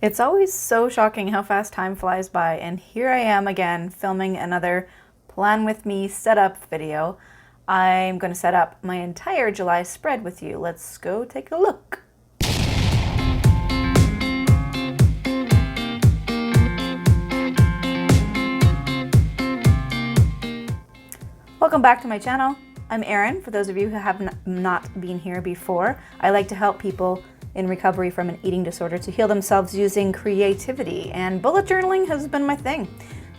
It's always so shocking how fast time flies by, and here I am again filming another Plan With Me setup video. I'm going to set up my entire July spread with you. Let's go take a look. Welcome back to my channel. I'm Erin. For those of you who have not been here before, I like to help people in recovery from an eating disorder to heal themselves using creativity, and bullet journaling has been my thing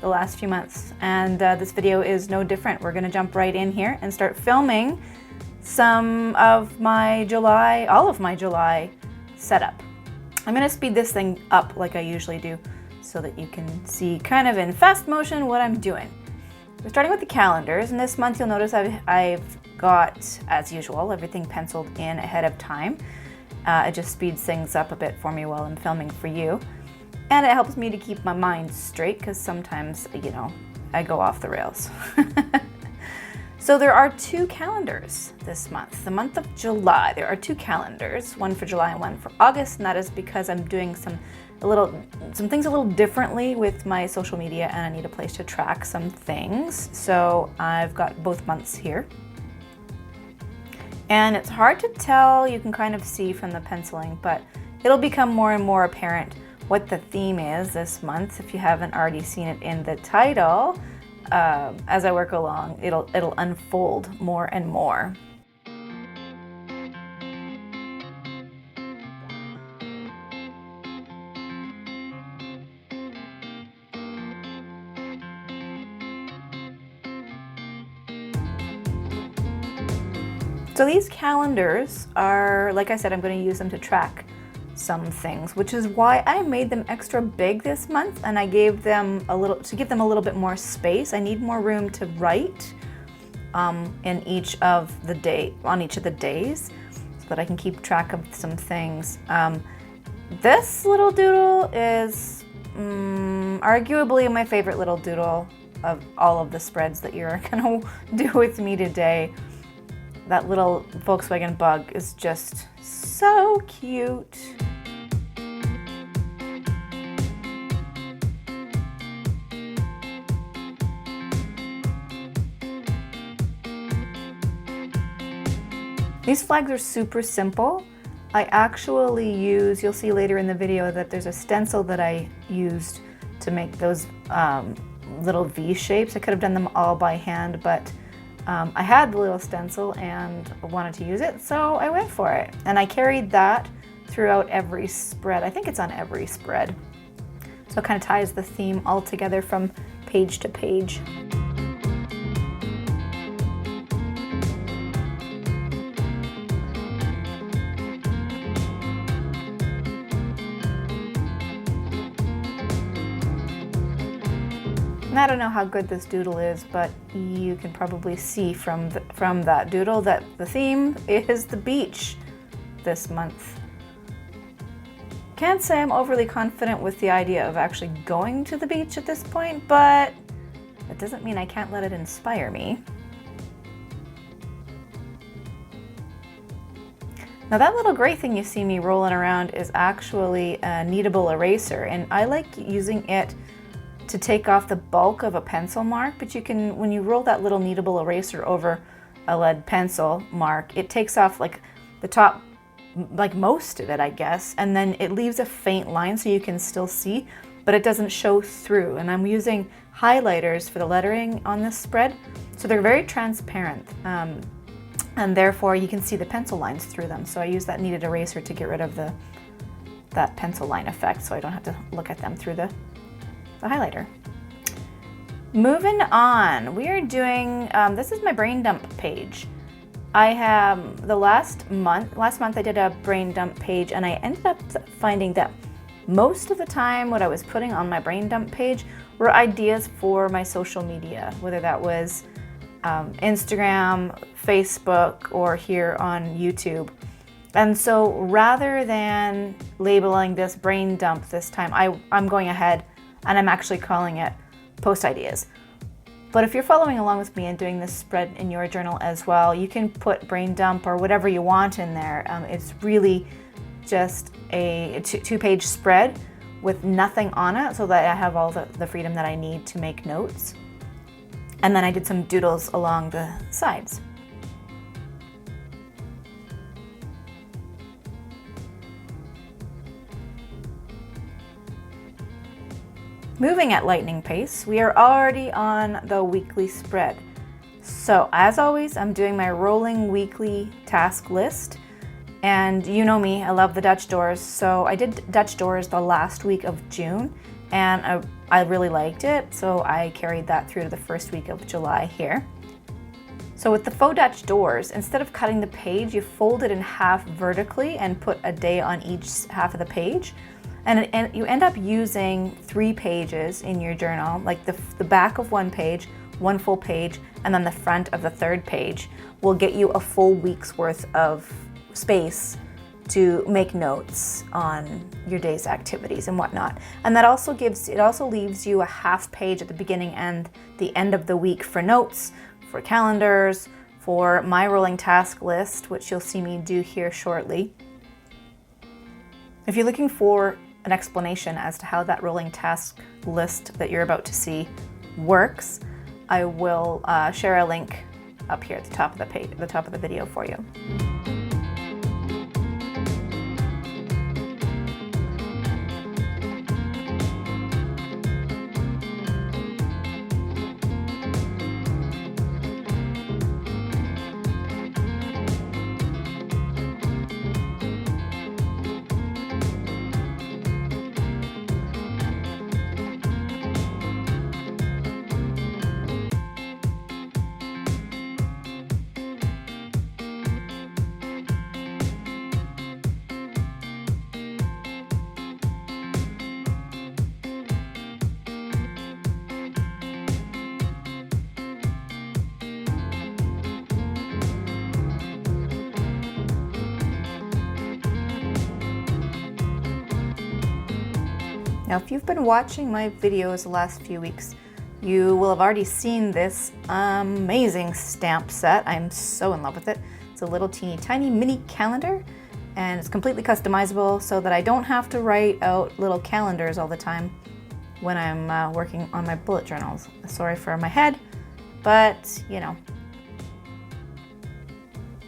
the last few months, and this video is no different. We're going to jump right in here and start filming some of my July, all of my July setup. I'm going to speed this thing up like I usually do so that you can see kind of in fast motion what I'm doing. We're starting with the calendars, and this month you'll notice I've got, as usual, everything penciled in ahead of time. It just speeds things up a bit for me while I'm filming for you. And it helps me to keep my mind straight because sometimes, you know, I go off the rails. So there are two calendars this month. The month of July, there are two calendars, one for July and one for August, and that is because I'm doing some things a little differently with my social media, and I need a place to track some things. So I've got both months here. And it's hard to tell, you can kind of see from the penciling, but it'll become more and more apparent what the theme is this month if you haven't already seen it in the title. As I work along, it'll unfold more and more. So these calendars are, like I said, I'm going to use them to track some things, which is why I made them extra big this month, and I gave them to give them a little bit more space. I need more room to write on each of the days so that I can keep track of some things. This little doodle is arguably my favorite little doodle of all of the spreads that you're going to do with me today. That little Volkswagen bug is just so cute. These flags are super simple. I actually use, you'll see later in the video that there's a stencil that I used to make those little V shapes. I could have done them all by hand, but I had the little stencil and wanted to use it, so I went for it. And I carried that throughout every spread. I think it's on every spread. So it kind of ties the theme all together from page to page. And I don't know how good this doodle is, but you can probably see from that doodle that the theme is the beach this month. Can't say I'm overly confident with the idea of actually going to the beach at this point, but that doesn't mean I can't let it inspire me. Now that little gray thing you see me rolling around is actually a kneadable eraser, and I like using it to take off the bulk of a pencil mark, but you can, when you roll that little kneadable eraser over a lead pencil mark, it takes off like the top, like most of it, I guess, and then it leaves a faint line so you can still see, but it doesn't show through. And I'm using highlighters for the lettering on this spread, so they're very transparent, and therefore you can see the pencil lines through them. So I use that kneaded eraser to get rid of that pencil line effect, so I don't have to look at them through the highlighter. Moving on, we are doing, this is my brain dump page. I have last month I did a brain dump page, and I ended up finding that most of the time what I was putting on my brain dump page were ideas for my social media, whether that was Instagram, Facebook, or here on YouTube. And so rather than labeling this brain dump this time, I'm going ahead and I'm actually calling it post ideas. But if you're following along with me and doing this spread in your journal as well, you can put brain dump or whatever you want in there. It's really just a two-page spread with nothing on it so that I have all the freedom that I need to make notes. And then I did some doodles along the sides. Moving at lightning pace, we are already on the weekly spread. So as always, I'm doing my rolling weekly task list. And you know me, I love the Dutch doors. So I did Dutch doors the last week of June, and I really liked it. So I carried that through to the first week of July here. So with the faux Dutch doors, instead of cutting the page, you fold it in half vertically and put a day on each half of the page. And you end up using 3 pages in your journal, like the back of one page, one full page, and then the front of the third page will get you a full week's worth of space to make notes on your day's activities and whatnot. And that also leaves you a half page at the beginning and the end of the week for notes, for calendars, for my rolling task list, which you'll see me do here shortly. If you're looking for an explanation as to how that rolling task list that you're about to see works, I will share a link up here at the top of the page, the top of the video for you. Now, if you've been watching my videos the last few weeks, you will have already seen this amazing stamp set. I'm so in love with it. It's a little teeny tiny mini calendar, and it's completely customizable so that I don't have to write out little calendars all the time when I'm working on my bullet journals. Sorry for my head, but you know,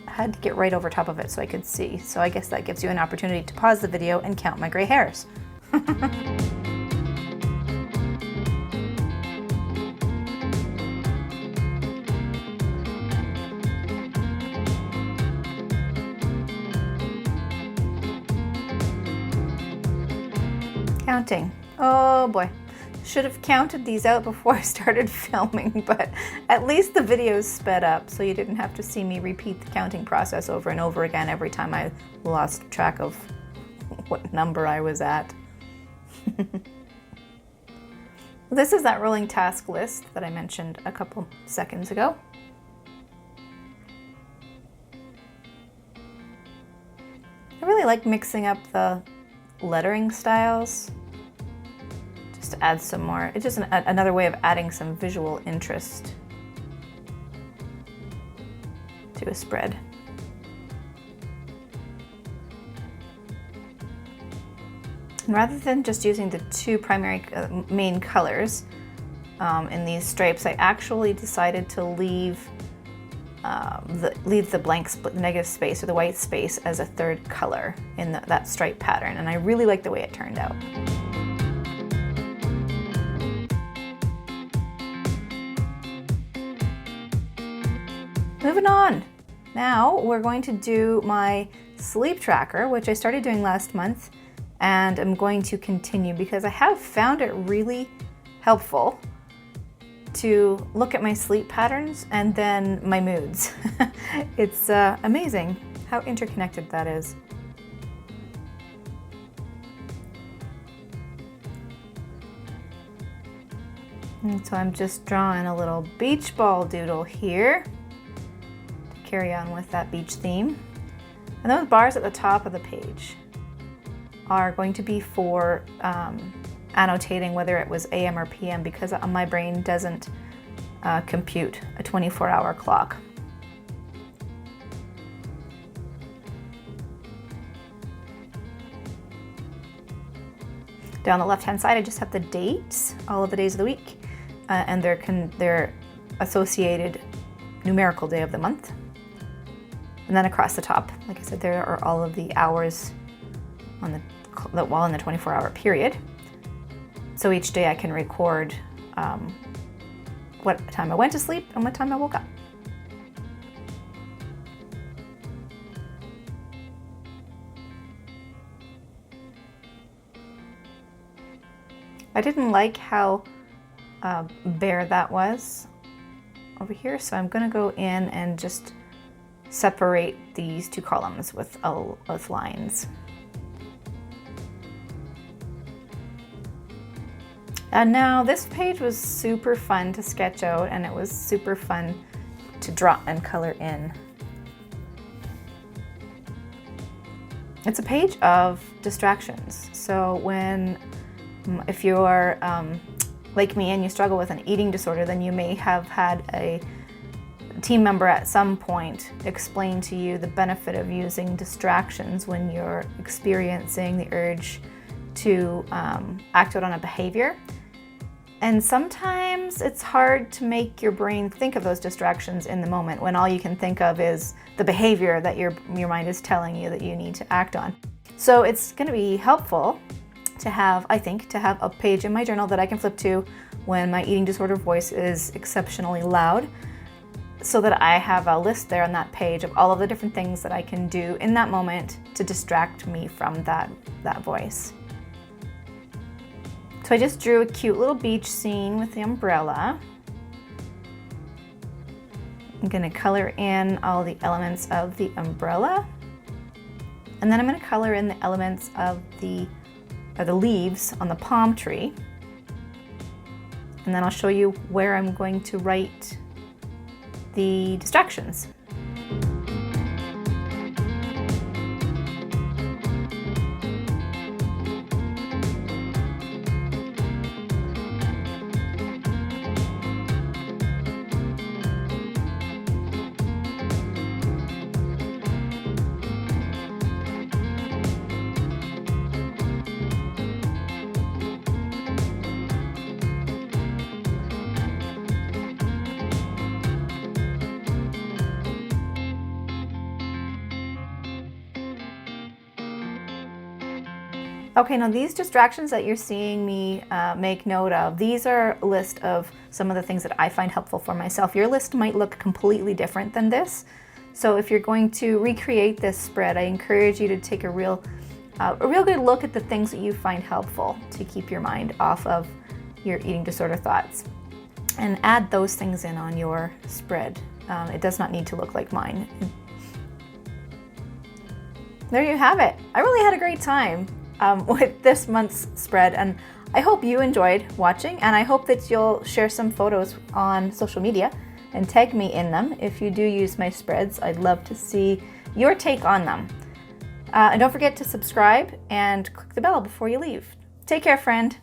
I had to get right over top of it so I could see. So I guess that gives you an opportunity to pause the video and count my gray hairs. Counting. Oh boy. Should have counted these out before I started filming, but at least the videos sped up so you didn't have to see me repeat the counting process over and over again every time I lost track of what number I was at. This is that rolling task list that I mentioned a couple seconds ago. I really like mixing up the lettering styles just to add some more. It's just another way of adding some visual interest to a spread. And rather than just using the 2 primary main colors in these stripes, I actually decided to leave the blank, the negative space or the white space as a 3rd color in that stripe pattern, and I really like the way it turned out. Moving on. Now we're going to do my sleep tracker, which I started doing last month, and I'm going to continue because I have found it really helpful to look at my sleep patterns and then my moods. It's amazing how interconnected that is. And so I'm just drawing a little beach ball doodle here to carry on with that beach theme. And those bars at the top of the page are going to be for annotating whether it was AM or PM, because my brain doesn't compute a 24-hour clock. Down the left-hand side, I just have the dates, all of the days of the week, and their associated numerical day of the month. And then across the top, like I said, there are all of the hours on the wall in the 24-hour period. So each day I can record what time I went to sleep and what time I woke up. I didn't like how bare that was over here, so I'm going to go in and just separate these two columns with lines. And now this page was super fun to sketch out, and it was super fun to draw and color in. It's a page of distractions. So if you're like me and you struggle with an eating disorder, then you may have had a team member at some point explain to you the benefit of using distractions when you're experiencing the urge to act out on a behavior. And sometimes it's hard to make your brain think of those distractions in the moment when all you can think of is the behavior that your mind is telling you that you need to act on. So it's going to be helpful to have, I think, to have a page in my journal that I can flip to when my eating disorder voice is exceptionally loud, so that I have a list there on that page of all of the different things that I can do in that moment to distract me from that voice. So I just drew a cute little beach scene with the umbrella. I'm going to color in all the elements of the umbrella, and then I'm going to color in the elements of the leaves on the palm tree, and then I'll show you where I'm going to write the distractions. Okay, now these distractions that you're seeing me make note of, these are a list of some of the things that I find helpful for myself. Your list might look completely different than this. So if you're going to recreate this spread, I encourage you to take a real good look at the things that you find helpful to keep your mind off of your eating disorder thoughts, and add those things in on your spread. It does not need to look like mine. There you have it. I really had a great time with this month's spread, and I hope you enjoyed watching, and I hope that you'll share some photos on social media and tag me in them if you do use my spreads. I'd love to see your take on them. And don't forget to subscribe and click the bell before you leave. Take care, friend.